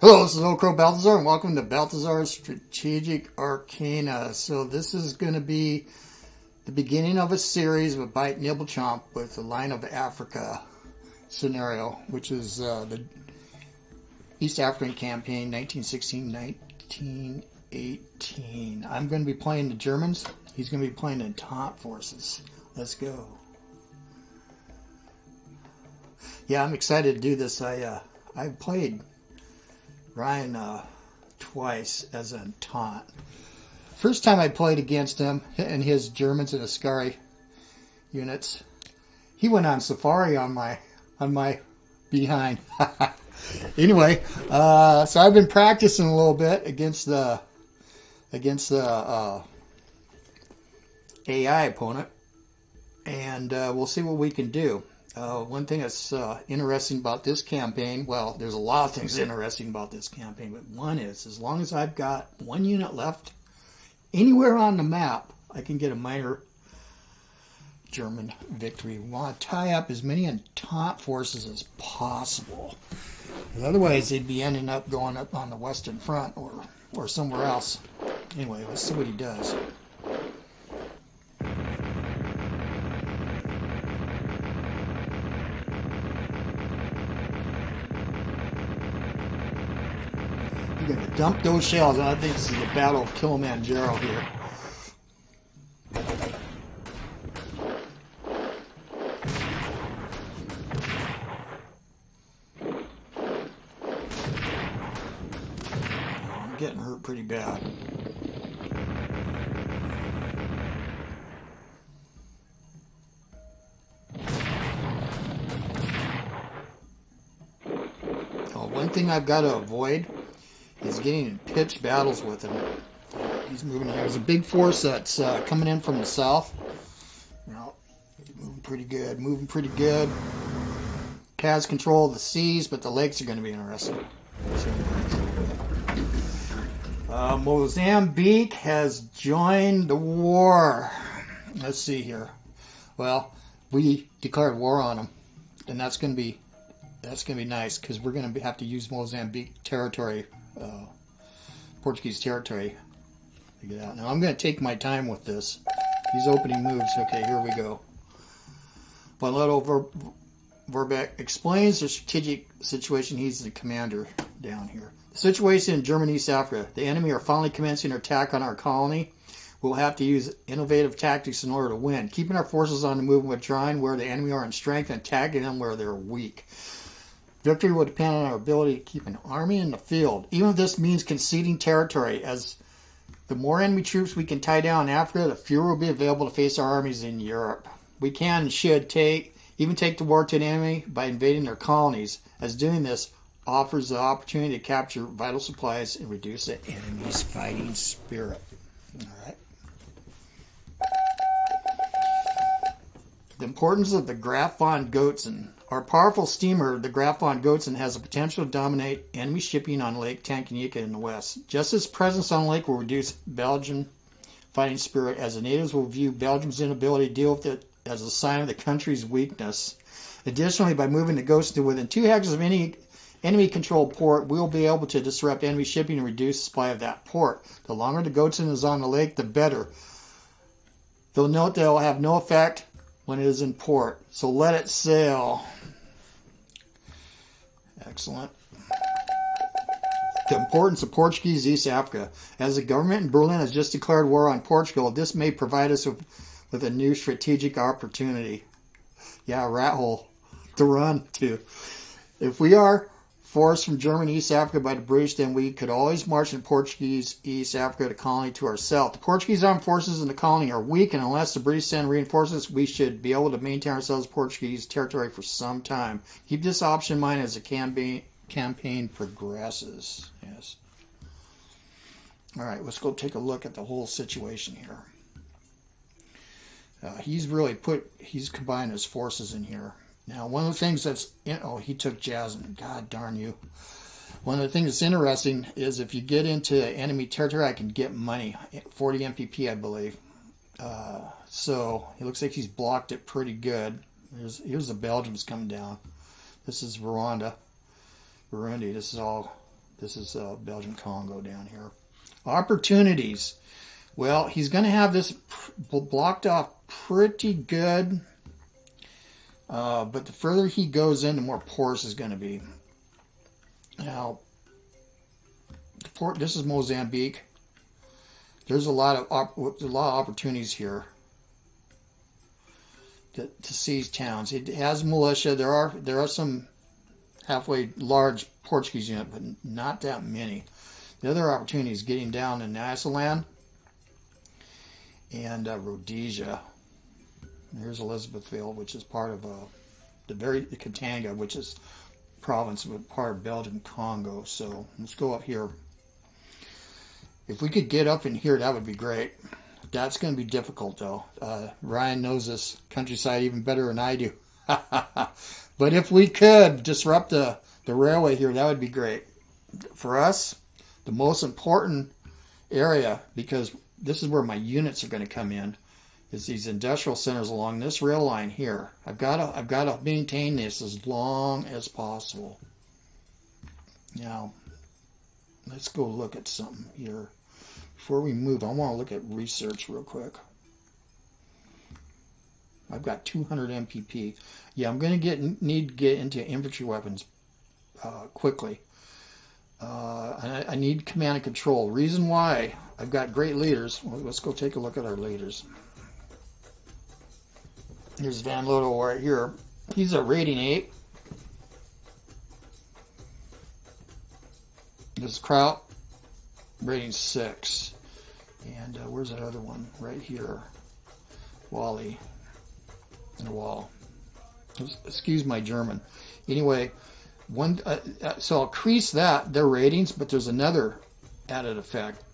Hello, this is OldCrowBalthazor, and welcome to Balthazar's Strategic Arcana. So this is going to be the beginning of a series with BiteNibbleChomp with the Lion of Africa scenario, which is the East African campaign, 1916-1918. I'm going to be playing the Germans. He's going to be playing the Entente forces. Let's go. Yeah, I'm excited to do this. I've played Ryan twice as an Entente. First time I played against him and his Germans and Ascari units, he went on safari on my behind. Anyway, so I've been practicing a little bit against the AI opponent, and we'll see what we can do. One thing that's interesting about this campaign, well, there's a lot of things interesting about this campaign, but one is, as long as I've got one unit left anywhere on the map, I can get a minor German victory. We want to tie up as many Entente forces as possible, because otherwise they'd be ending up going up on the Western Front or somewhere else. Anyway, let's see what he does. You're going to dump those shells. I think this is the Battle of Kilimanjaro here. I'm getting hurt pretty bad. One thing I've got to avoid is getting in pitched battles with him. He's moving here. There's a big force that's coming in from the south. Well, moving pretty good. Has control of the seas, but the lakes are going to be interesting. Mozambique has joined the war. Let's see here. Well, we declared war on them, and that's going to be nice, because we're going to have to use Mozambique territory, Portuguese territory, to get out. Now I'm going to take my time with this. These opening moves. Okay, here we go. Bonletto Verbeck explains the strategic situation. He's the commander down here. The situation in German East Africa. The enemy are finally commencing their attack on our colony. We'll have to use innovative tactics in order to win. Keeping our forces on the move and withdrawing where the enemy are in strength and attacking them where they're weak. Victory will depend on our ability to keep an army in the field, even if this means conceding territory, as the more enemy troops we can tie down in Africa, the fewer will be available to face our armies in Europe. We can and should even take the war to an enemy by invading their colonies, as doing this offers the opportunity to capture vital supplies and reduce the enemy's fighting spirit. All right. The importance of the Graf von Goetzen. Our powerful steamer, the Graf von Goetzen, has the potential to dominate enemy shipping on Lake Tanganyika in the west. Just its presence on the lake will reduce Belgian fighting spirit, as the natives will view Belgium's inability to deal with it as a sign of the country's weakness. Additionally, by moving the Goetzen to within 2 hectares of any enemy-controlled port, we will be able to disrupt enemy shipping and reduce the supply of that port. The longer the Goetzen is on the lake, the better. They'll note that it will have no effect when it is in port, so let it sail. Excellent. The importance of Portuguese East Africa. As the government in Berlin has just declared war on Portugal, this may provide us with a new strategic opportunity. Yeah, a rat hole to run to. If we are forced from German East Africa by the British, then we could always march in Portuguese East Africa, the colony, to our south. The Portuguese armed forces in the colony are weak, and unless the British send reinforcements, we should be able to maintain ourselves Portuguese territory for some time. Keep this option in mind as the campaign progresses. Yes. All right, let's go take a look at the whole situation here. He's combined his forces in here. Now, one of the things that's, he took Jasmine. God darn you. One of the things that's interesting is if you get into enemy territory, I can get money. 40 MPP, I believe. So, it looks like he's blocked it pretty good. Here's the Belgians coming down. This is Burundi. This is all This is Belgian Congo down here. Opportunities. Well, he's going to have this blocked off pretty good. But the further he goes in, the more porous is going to be. Now, this is Mozambique. There's a lot of opportunities here to seize towns. It has militia. There are some halfway large Portuguese units, but not that many. The other opportunity is getting down in Nyasaland and Rhodesia. Here's Elizabethville, which is part of the Katanga, which is province of part of Belgian Congo. So let's go up here. If we could get up in here, that would be great. That's going to be difficult, though. Ryan knows this countryside even better than I do. But if we could disrupt the railway here, that would be great. For us, the most important area, because this is where my units are going to come in, is these industrial centers along this rail line here. I've got to maintain this as long as possible. Now, let's go look at something here. Before we move, I want to look at research real quick. I've got 200 MPP. Yeah, I'm going to need to get into infantry weapons quickly. I need command and control. Reason why, I've got great leaders. Well, let's go take a look at our leaders. Here's Van Lodo right here. He's a rating 8. This is Kraut, rating 6. And where's that other one? Right here. Wally. And Wall. Excuse my German. Anyway, so I'll increase their ratings, but there's another added effect.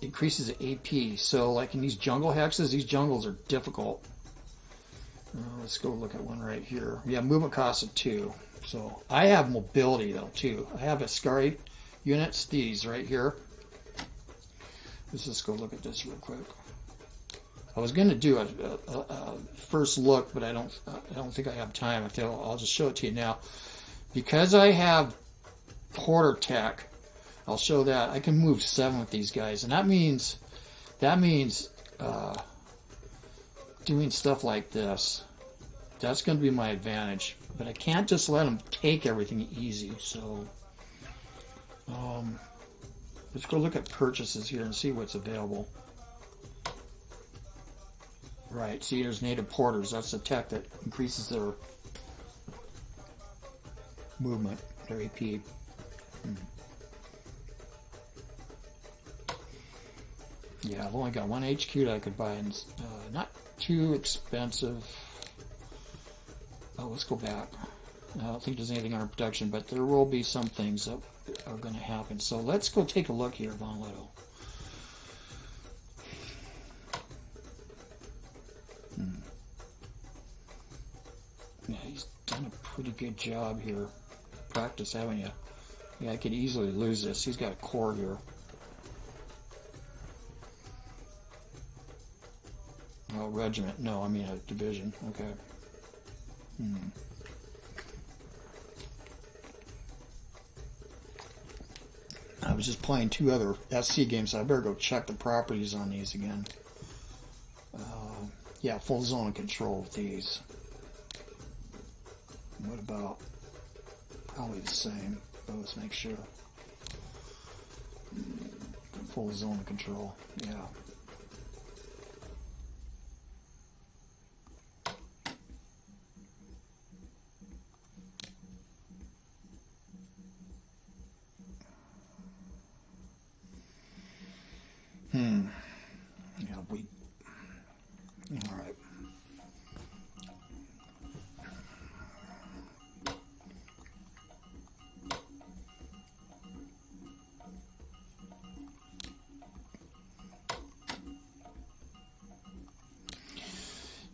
Increases AP. So like in these jungle hexes, these jungles are difficult. Let's go look at one right here. Yeah, movement costs of 2. So I have mobility though too. I have Ascari units, these right here. Let's just go look at this real quick. I was going to do a first look, but I don't think I have time. I'll just show it to you now. Because I have Porter Tech, I'll show that I can move 7 with these guys, and that means doing stuff like this. That's going to be my advantage. But I can't just let them take everything easy. So let's go look at purchases here and see what's available. Right, see there's native porters. That's the tech that increases their movement, their AP. Yeah, I've only got 1 HQ that I could buy, and not too expensive. Oh, let's go back. I don't think there's anything under production, but there will be some things that are going to happen. So let's go take a look here, Von Little. Yeah, he's done a pretty good job here. Practice, haven't you? Yeah, I could easily lose this. He's got a core here. Oh, regiment. No, I mean a division. Okay. I was just playing 2 other SC games, so I better go check the properties on these again. Yeah, full zone of control with these. What about? Probably the same. But let's make sure. Full zone of control. Yeah. Yeah, all right.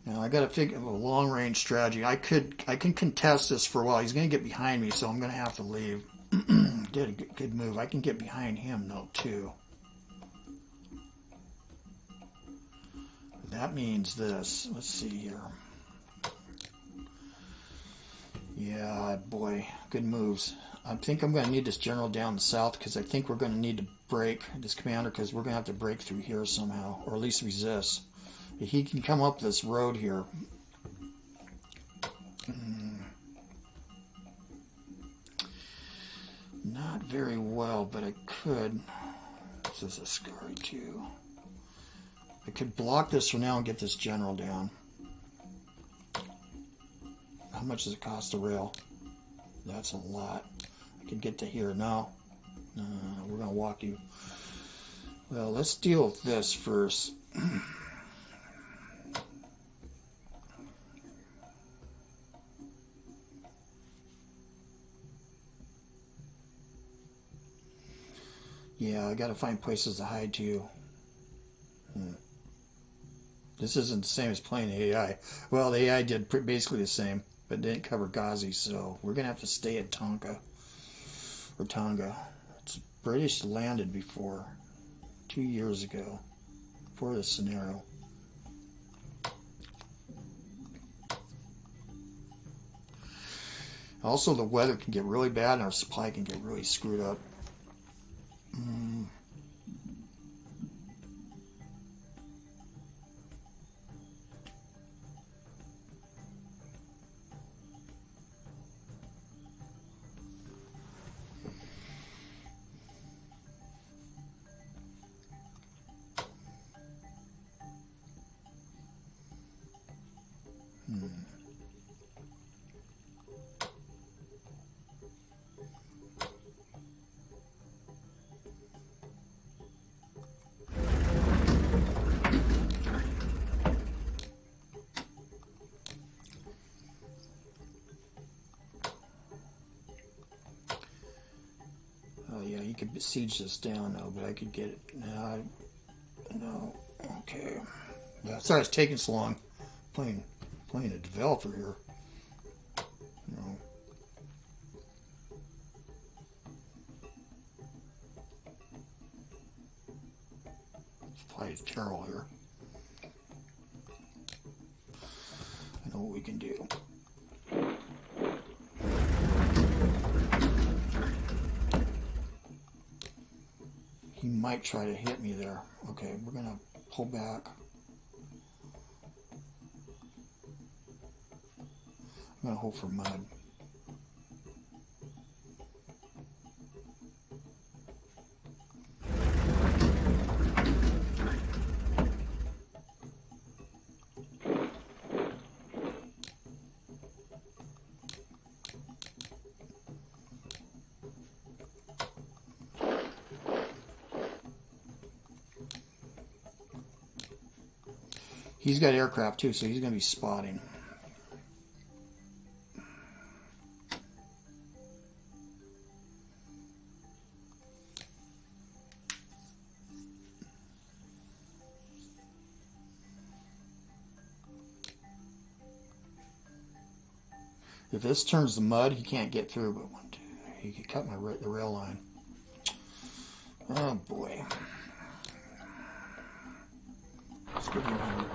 Now I got to figure a long-range strategy. I can contest this for a while. He's going to get behind me, so I'm going to have to leave. Did a good move. I can get behind him though too. That means this. Let's see here. Yeah, boy, good moves. I think I'm going to need this general down south because I think we're going to need to break this commander because we're going to have to break through here somehow, or at least resist. If he can come up this road here. Not very well, but I could. This is a scary too. I could block this for now and get this general down. How much does it cost to rail? That's a lot. I could get to here. No. No, we're going to walk you. Well, let's deal with this first. Yeah, I got to find places to hide to. This isn't the same as playing the AI. Well, the AI did basically the same, but didn't cover Ghazi, so we're going to have to stay at Tonga. Or Tonga. It's British landed before, 2 years ago, before this scenario. Also, the weather can get really bad and our supply can get really screwed up. You could besiege this down though, but I could get it. No. Okay. Yeah, sorry it's taking so long. Playing a developer here. No. Supply is terrible here. I know what we can do. He might try to hit me there. Okay, we're going to pull back. I'm going to hope for mud. He's got aircraft too, so he's going to be spotting. If this turns to mud, he can't get through, but he could cut the rail line. Oh boy. Let's get him here.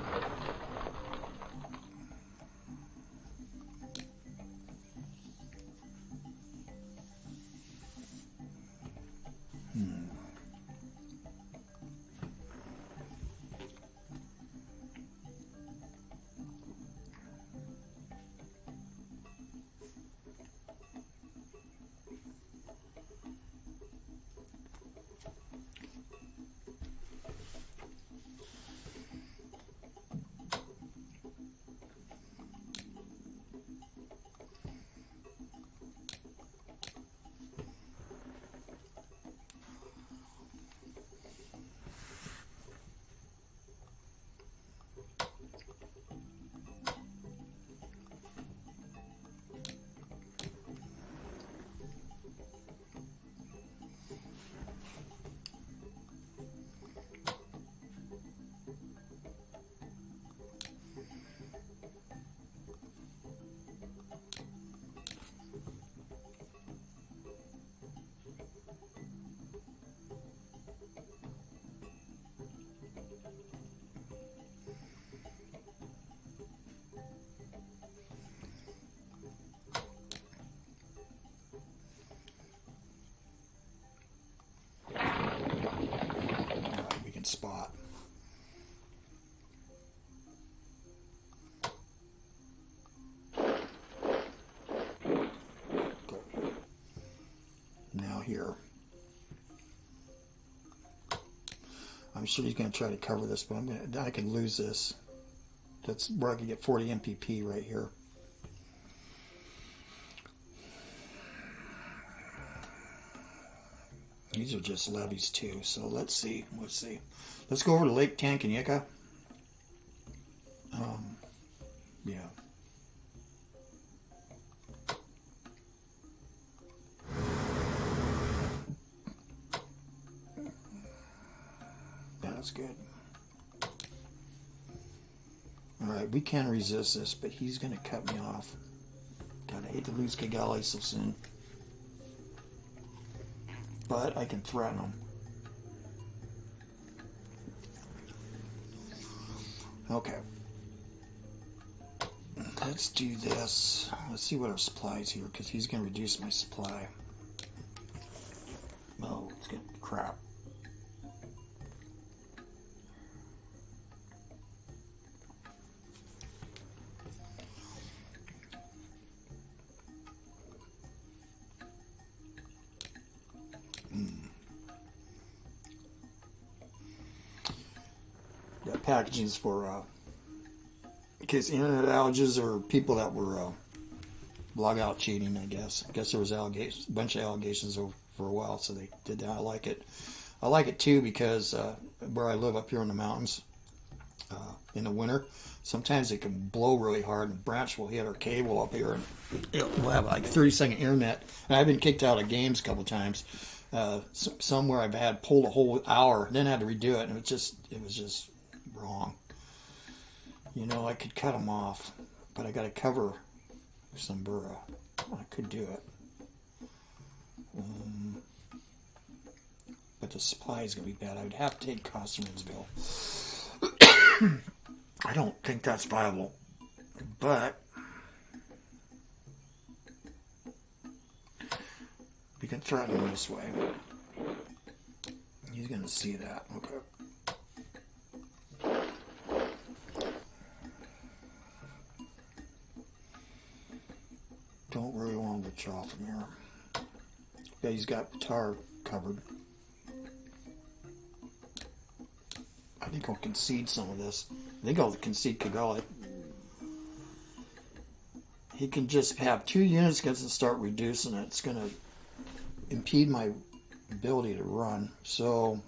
sure he's going to try to cover this, but I could lose this. That's where I could get 40 MPP right here. These are just levies too, so let's see. Let's go over to Lake Tanganyika. Yeah. That's good. Alright, we can resist this, but he's going to cut me off. God, I hate to lose Kigali so soon. But I can threaten him. Okay. Let's do this. Let's see what our supply is here, because he's going to reduce my supply. Oh, it's good crap. That packaging is for in case internet outages or people that were log out cheating, I guess. I guess there was a bunch of allegations over for a while, so they did that. I like it. I like it too because where I live up here in the mountains, in the winter, sometimes it can blow really hard and the branch will hit our cable up here and we'll have like 30-second internet. And I've been kicked out of games a couple times. Somewhere I've had pulled a whole hour, then had to redo it, and it was just wrong. You know, I could cut them off, but I got to cover some burro. I could do it. But the supply is going to be bad. I would have to take Costermansville. I don't think that's viable. But we can threaten him this way. He's going to see that. Okay. Don't really want to withdraw from here. Yeah, he's got tar covered. I think I'll concede some of this. I think I'll concede Kigali. He can just have 2 units and start reducing it. It's going to impede my ability to run. So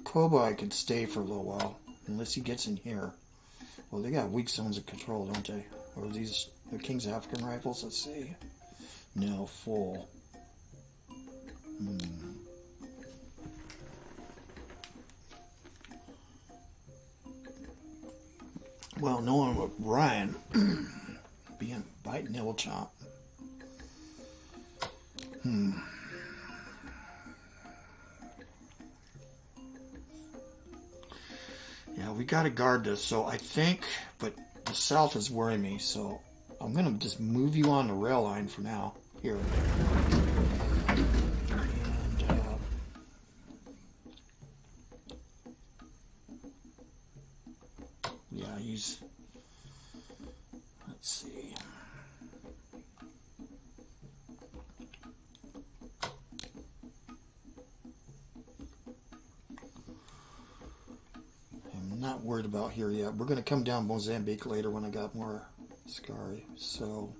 Koba I could stay for a little while unless he gets in here. Well, they got weak zones of control, don't they? Or these the King's African rifles? Let's see. No, full. Well, knowing what Ryan being BiteNibbleChomp. Yeah, we got to guard this. So I think, but the south is worrying me. So I'm going to just move you on the rail line for now. Here. And, yeah, he's, let's see. I'm not worried about here yet. We're going to come down Mozambique later when I got more Scary. So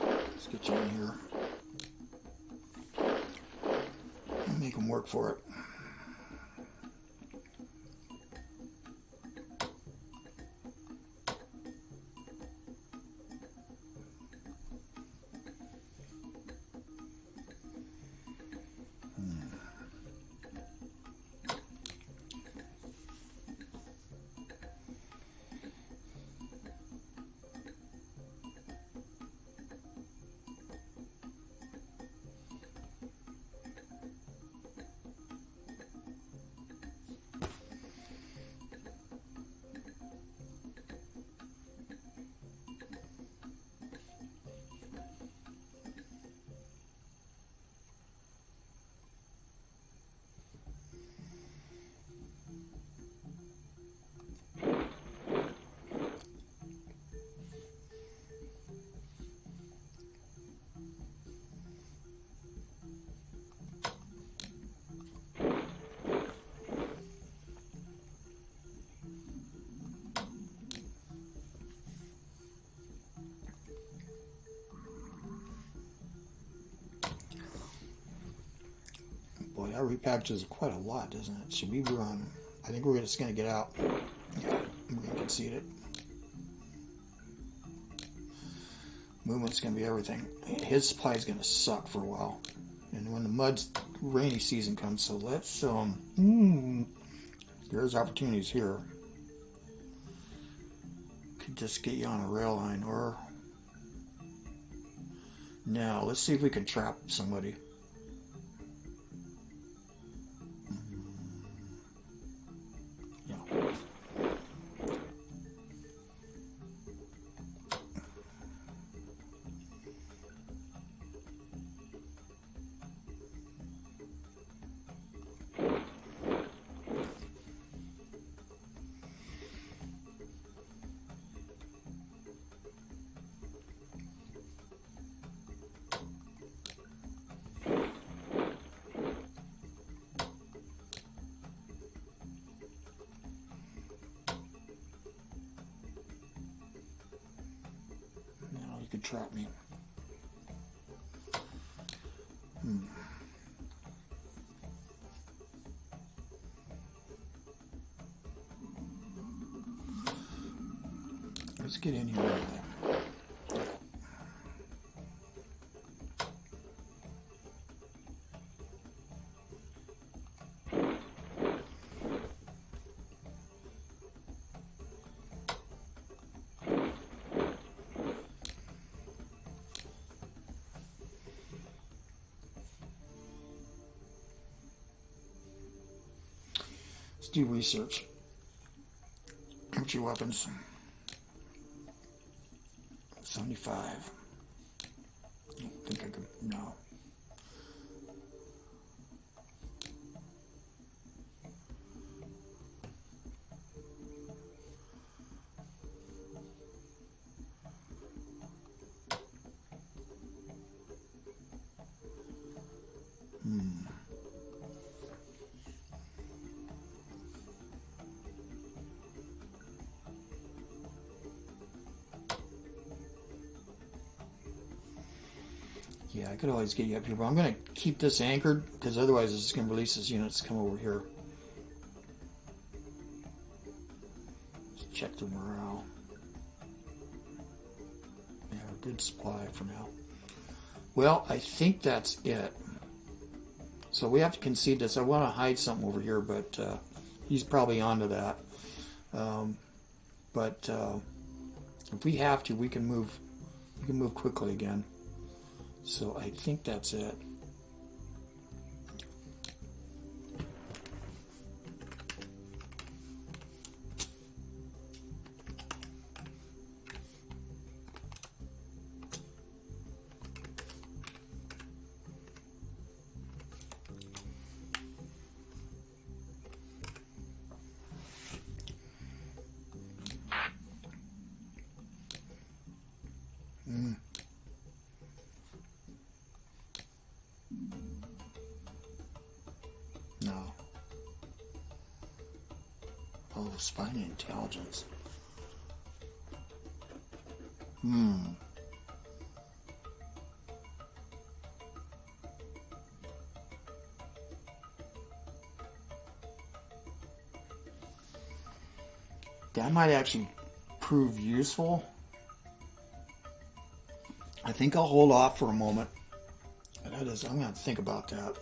let's get you in here. Make them work for it. repackages quite a lot, doesn't it? Should we run? I think we're just going to get out. Yeah, we're going to concede it. Movement's going to be everything. His supply is going to suck for a while. And when the rainy season comes, so let's, there's opportunities here. Could just get you on a rail line, or now let's see if we can trap somebody. Yeah. Could trap me. Let's get in here anyway. Let's do research. What's your weapons? 75. I don't think I could, no. Yeah, I could always get you up here, but I'm going to keep this anchored because otherwise it's just going to release his units to come over here. Let's check the morale. Yeah, good supply for now. Well, I think that's it. So we have to concede this. I want to hide something over here, but he's probably onto that. But if we have to, we can move quickly again. So I think that's it. No. Oh, spiny intelligence. That might actually prove useful. I think I'll hold off for a moment. I'm going to think about that.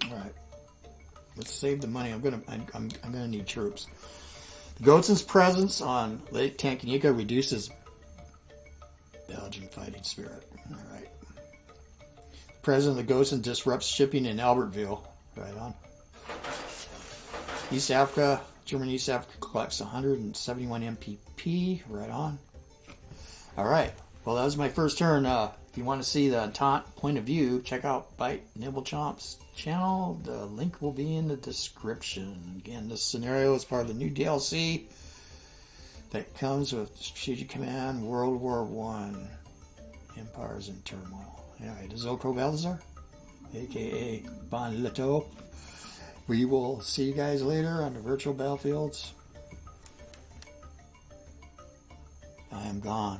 All right, let's save the money. I'm gonna need troops. The Goatson's presence on Lake Tanganyika reduces Belgian fighting spirit. All right. The president of the Goatson disrupts shipping in Albertville. Right on. East Africa, Germany East Africa collects 171 MPP. Right on. All right. Well, that was my first turn. If you want to see the Entente point of view, check out BiteNibbleChomp's channel. The link will be in the description. Again, this scenario is part of the new DLC that comes with Strategic Command World War I. Empires in Turmoil. Alright, this is OldCrowBalthazor, aka Bon Leto. We will see you guys later on the virtual battlefields. I am gone.